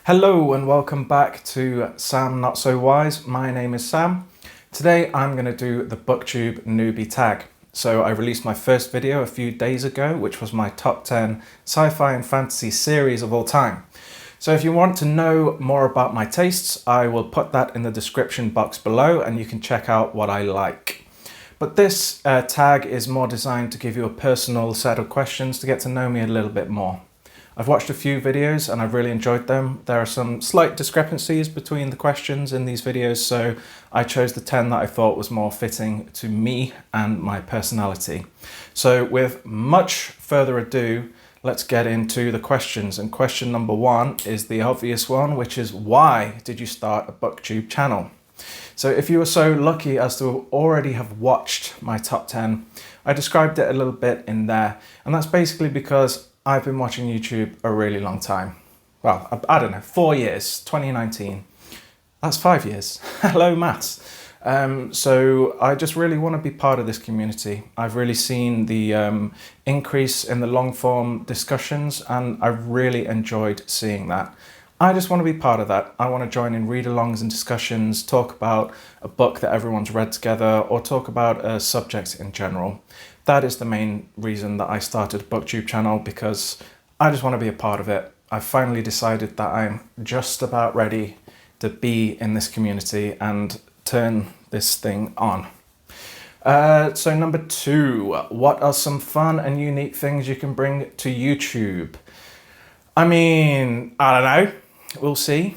Hello and welcome back to Sam Not So Wise. My name is Sam. Today I'm going to do the Booktube Newbie tag. So I released my first video a few days ago, which was my top 10 sci-fi and fantasy series of all time. So if you want to know more about my tastes, I will put that in the description box below and you can check out what I like. But this tag is more designed to give you a personal set of questions to get to know me a little bit more. I've watched a few videos and I've really enjoyed them. There are some slight discrepancies between the questions in these videos, so I chose the 10 that I thought was more fitting to me and my personality. So with much further ado, let's get into the questions. And question number 1 is the obvious one, which is why did you start a Booktube channel? So if you were so lucky as to already have watched my top 10, I described it a little bit in there. And that's basically because I've been watching YouTube a really long time. Well, I don't know, 4 years, 2019. That's 5 years. Hello, maths. So I just really want to be part of this community. I've really seen the increase in the long form discussions and I've really enjoyed seeing that. I just want to be part of that. I want to join in read-alongs and discussions, talk about a book that everyone's read together, or talk about a subject in general. That is the main reason that I started a Booktube channel, because I just want to be a part of it. I've finally decided that I'm just about ready to be in this community and turn this thing on. So number 2, what are some fun and unique things you can bring to YouTube? I mean, I don't know. We'll see.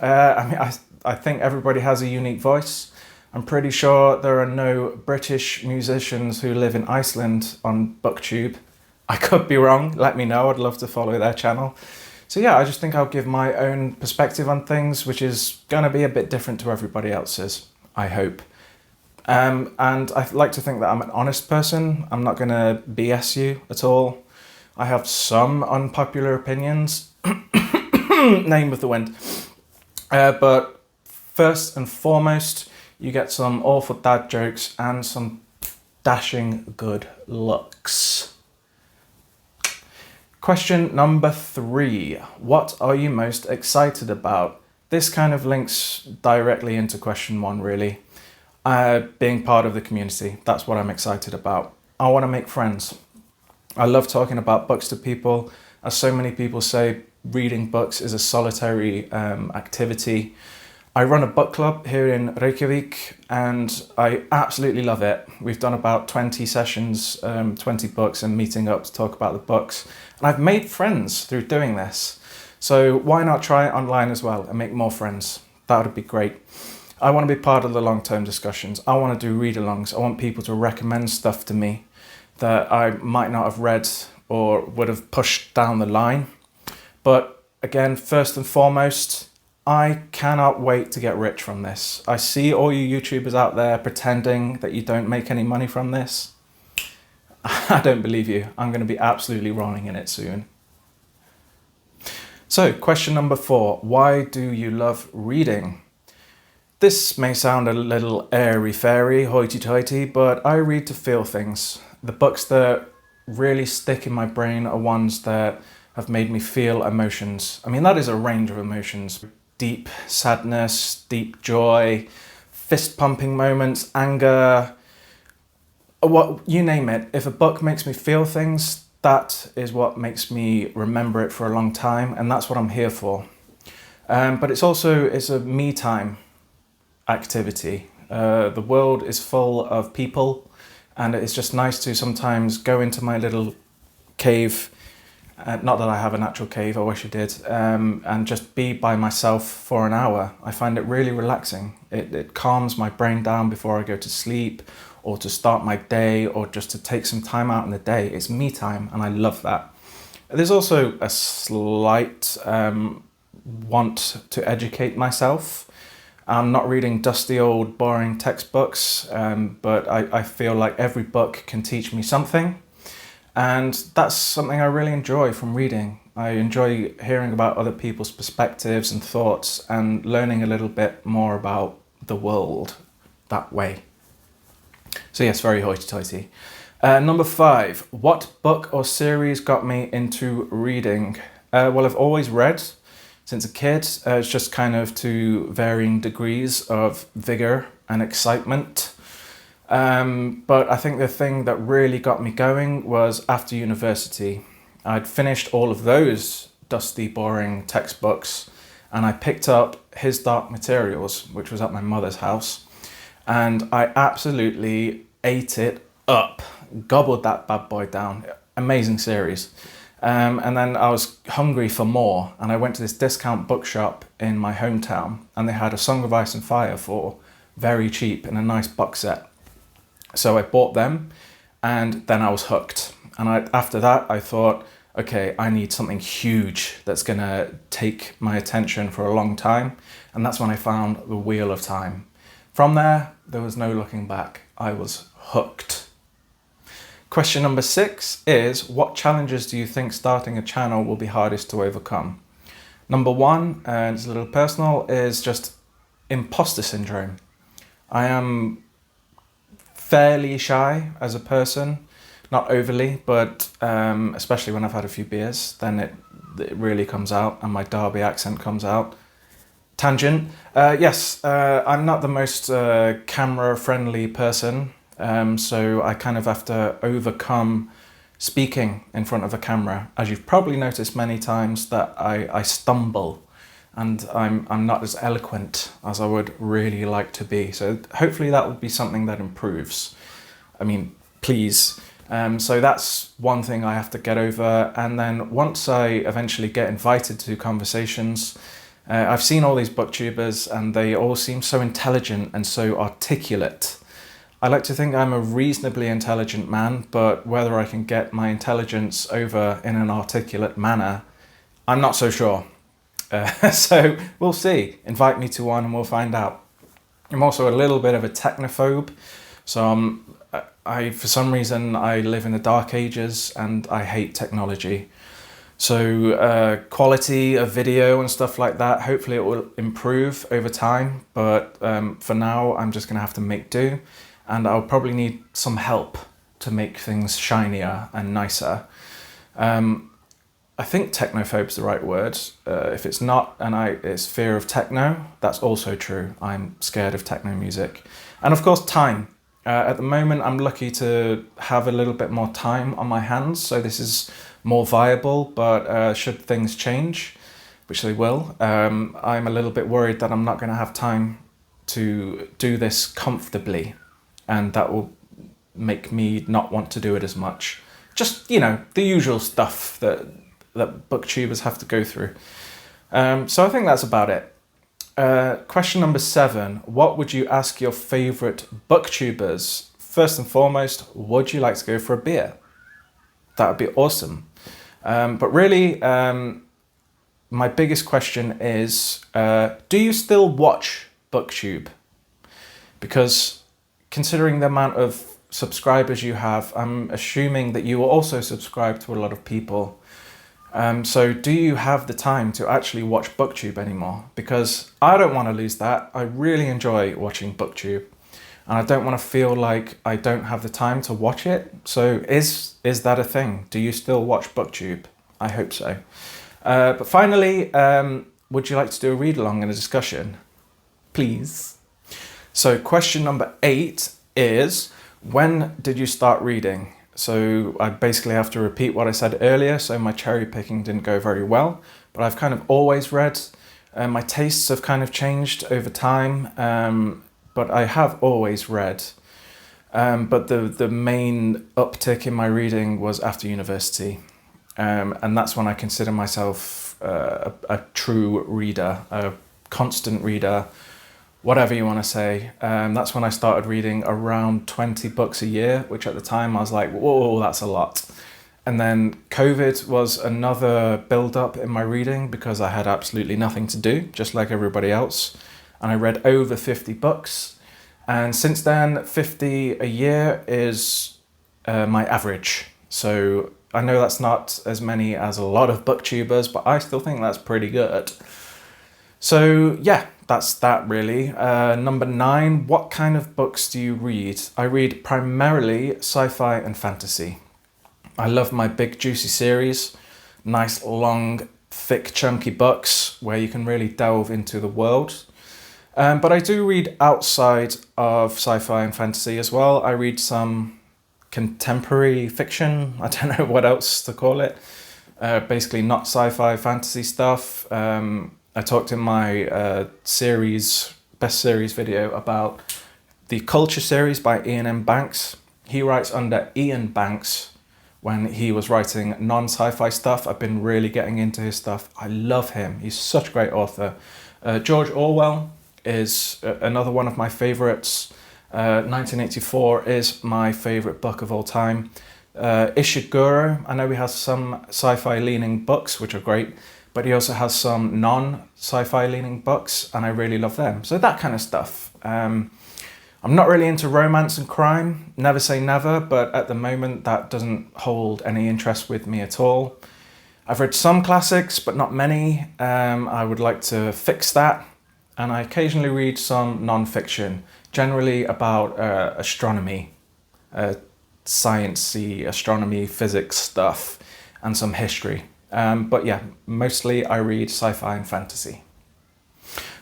I think everybody has a unique voice. I'm pretty sure there are no British musicians who live in Iceland on Booktube. I could be wrong. Let me know. I'd love to follow their channel. So yeah, I just think I'll give my own perspective on things, which is going to be a bit different to everybody else's, I hope. And I like to think that I'm an honest person. I'm not going to BS you at all. I have some unpopular opinions. Name of the wind. But first and foremost, you get some awful dad jokes and some dashing good looks. Question number 3. What are you most excited about? This kind of links directly into question 1, really. Being part of the community. That's what I'm excited about. I want to make friends. I love talking about books to people. As so many people say, reading books is a solitary activity. I run a book club here in Reykjavik and I absolutely love it. We've done about 20 sessions, 20 books, and meeting up to talk about the books. And I've made friends through doing this. So why not try it online as well and make more friends? That would be great. I want to be part of the long-term discussions. I want to do read-alongs. I want people to recommend stuff to me that I might not have read or would have pushed down the line. But again, first and foremost, I cannot wait to get rich from this. I see all you YouTubers out there pretending that you don't make any money from this. I don't believe you. I'm going to be absolutely rolling in it soon. So, question number 4. Why do you love reading? This may sound a little airy-fairy, hoity-toity, but I read to feel things. The books that really stick in my brain are ones that have made me feel emotions. I mean, that is a range of emotions. Deep sadness, deep joy, fist-pumping moments, anger, you name it. If a book makes me feel things, that is what makes me remember it for a long time, and that's what I'm here for. But it's a me time activity. The world is full of people, and it's just nice to sometimes go into my little cave. Not that I have an actual cave, I wish I did, and just be by myself for an hour. I find it really relaxing. It calms my brain down before I go to sleep, or to start my day, or just to take some time out in the day. It's me time, and I love that. There's also a slight want to educate myself. I'm not reading dusty old boring textbooks, but I feel like every book can teach me something. And that's something I really enjoy from reading. I enjoy hearing about other people's perspectives and thoughts and learning a little bit more about the world that way. So yes, very hoity-toity. Number 5, what book or series got me into reading? Well, I've always read, since a kid. It's just kind of to varying degrees of vigor and excitement. But I think the thing that really got me going was after university. I'd finished all of those dusty, boring textbooks, and I picked up His Dark Materials, which was at my mother's house, and I absolutely ate it up, gobbled that bad boy down. Amazing series. And then I was hungry for more, and I went to this discount bookshop in my hometown, and they had A Song of Ice and Fire for very cheap in a nice box set. So I bought them, and then I was hooked. And after that, I thought, okay, I need something huge that's gonna take my attention for a long time. And that's when I found The Wheel of Time. From there was no looking back. I was hooked. Question number 6 is, what challenges do you think starting a channel will be hardest to overcome? Number 1, and it's a little personal, is just imposter syndrome. I am fairly shy as a person, not overly, but especially when I've had a few beers, then it really comes out and my Derby accent comes out. Tangent. Yes, I'm not the most camera-friendly person, so I kind of have to overcome speaking in front of a camera. As you've probably noticed many times that I stumble, and I'm not as eloquent as I would really like to be. So hopefully that will be something that improves. I mean, please. So that's one thing I have to get over. And then once I eventually get invited to conversations, I've seen all these booktubers and they all seem so intelligent and so articulate. I like to think I'm a reasonably intelligent man, but whether I can get my intelligence over in an articulate manner, I'm not so sure. So we'll see. Invite me to one and we'll find out. I'm also a little bit of a technophobe. So for some reason, I live in the dark ages and I hate technology. So quality of video and stuff like that, hopefully it will improve over time. But for now, I'm just gonna have to make do. And I'll probably need some help to make things shinier and nicer. I think technophobe's the right word. If it's not, and it's fear of techno, that's also true. I'm scared of techno music. And of course, time. At the moment, I'm lucky to have a little bit more time on my hands, so this is more viable, but should things change, which they will, I'm a little bit worried that I'm not gonna have time to do this comfortably, and that will make me not want to do it as much. Just, you know, the usual stuff that booktubers have to go through. So I think that's about it. Question number 7, what would you ask your favorite booktubers? First and foremost, would you like to go for a beer? That would be awesome. But really, my biggest question is, do you still watch Booktube? Because considering the amount of subscribers you have, I'm assuming that you also subscribe to a lot of people. So do you have the time to actually watch Booktube anymore? Because I don't want to lose that. I really enjoy watching Booktube, and I don't want to feel like I don't have the time to watch it. So is that a thing? Do you still watch Booktube? I hope so. But finally, would you like to do a read along and a discussion? Please. So question number 8 is, when did you start reading? So I basically have to repeat what I said earlier, so my cherry picking didn't go very well, but I've kind of always read. My tastes have kind of changed over time, but I have always read. But the main uptick in my reading was after university, and that's when I consider myself a true reader, a constant reader, whatever you want to say. That's when I started reading around 20 books a year, which at the time I was like, whoa, that's a lot. And then COVID was another build-up in my reading because I had absolutely nothing to do, just like everybody else. And I read over 50 books. And since then, 50 a year is my average. So I know that's not as many as a lot of booktubers, but I still think that's pretty good. So yeah, that's that really. Number 9, what kind of books do you read? I read primarily sci-fi and fantasy. I love my big juicy series, nice long thick, chunky books where you can really delve into the world. But I do read outside of sci-fi and fantasy as well. I read some contemporary fiction. I don't know what else to call it. Basically not sci-fi fantasy stuff. I talked in my best series video about the Culture series by Ian M. Banks. He writes under Ian Banks when he was writing non-sci-fi stuff. I've been really getting into his stuff. I love him. He's such a great author. George Orwell is another one of my favorites. 1984 is my favorite book of all time. Ishiguro, I know he has some sci-fi leaning books, which are great, but he also has some non-sci-fi leaning books, and I really love them. So that kind of stuff. I'm not really into romance and crime, never say never, but at the moment that doesn't hold any interest with me at all. I've read some classics, but not many. I would like to fix that. And I occasionally read some non-fiction, generally about astronomy, sciencey astronomy, physics stuff, and some history. But yeah, mostly I read sci-fi and fantasy.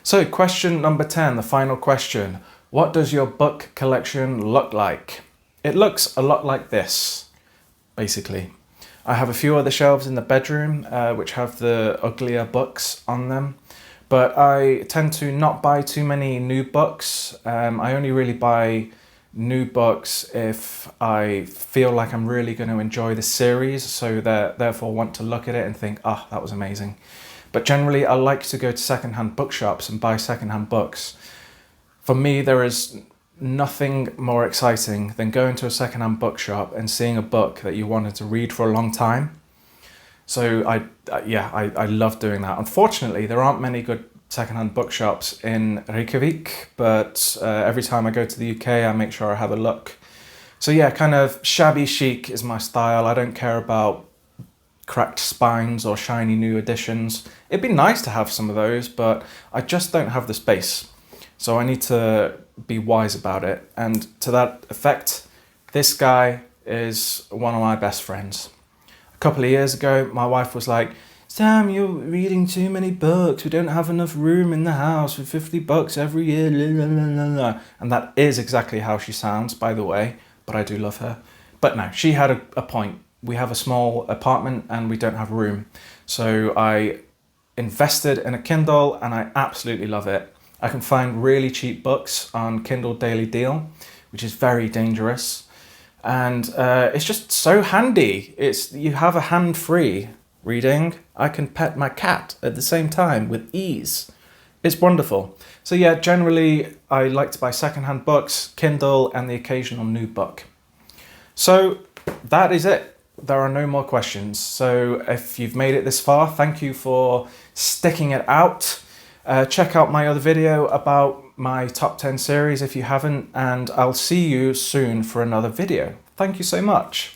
So question number 10, the final question. What does your book collection look like? It looks a lot like this, basically. I have a few other shelves in the bedroom, which have the uglier books on them. But I tend to not buy too many new books. I only really buy new books if I feel like I'm really going to enjoy the series, so that therefore want to look at it and think, oh, that was amazing. But generally I like to go to secondhand bookshops and buy secondhand books. For me, there is nothing more exciting than going to a secondhand bookshop and seeing a book that you wanted to read for a long time. So I love doing that. Unfortunately, there aren't many good secondhand bookshops in Reykjavik, but every time I go to the UK, I make sure I have a look. So yeah, kind of shabby chic is my style. I don't care about cracked spines or shiny new editions. It'd be nice to have some of those, but I just don't have the space. So I need to be wise about it. And to that effect, this guy is one of my best friends. A couple of years ago, my wife was like, Sam, you're reading too many books. We don't have enough room in the house for 50 books every year. And that is exactly how she sounds, by the way, but I do love her. But no, she had a point. We have a small apartment and we don't have room. So I invested in a Kindle and I absolutely love it. I can find really cheap books on Kindle Daily Deal, which is very dangerous. And it's just so handy. You have a hand-free reading. I can pet my cat at the same time with ease. It's wonderful. So yeah, generally I like to buy secondhand books, Kindle, and the occasional new book. So that is it. There are no more questions. So if you've made it this far, thank you for sticking it out. Check out my other video about my top 10 series if you haven't, and I'll see you soon for another video. Thank you so much.